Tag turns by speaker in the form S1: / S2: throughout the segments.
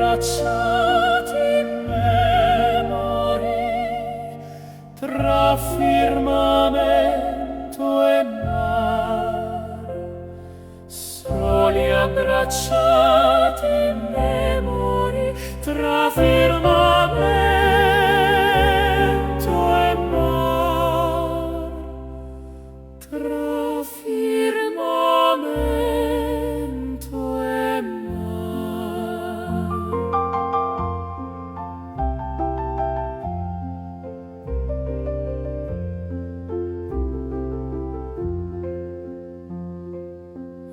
S1: abbracciati in memoria tra firmamento e mare, soli abbracciati in memoria tra firmamento e mare, tra firmamento e mare.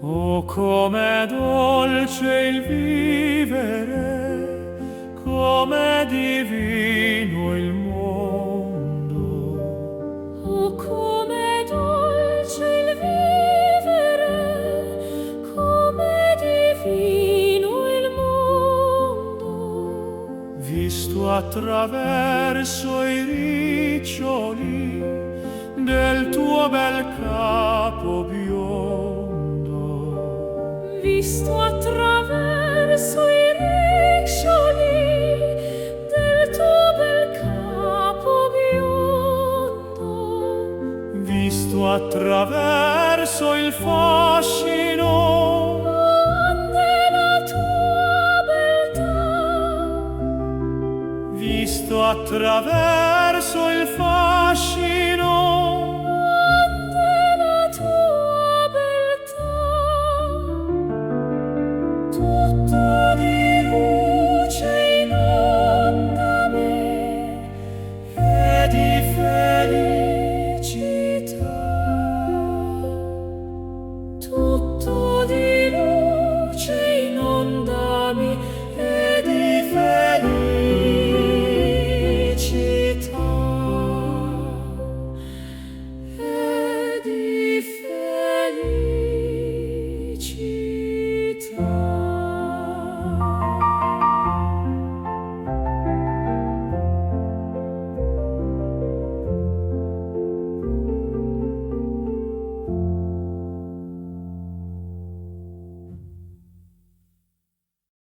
S1: Oh, com'è dolce il vivere, com'è divino il mondo. Oh, com'è dolce il vivere, com'è divino il mondo. Visto attraverso i riccioli del tuo bel capo biondo. Visto attraverso i riccioli del tuo bel capo biondo. Visto attraverso il fascino della tua beltà. Visto attraverso il fascino della tua beltà. Tutto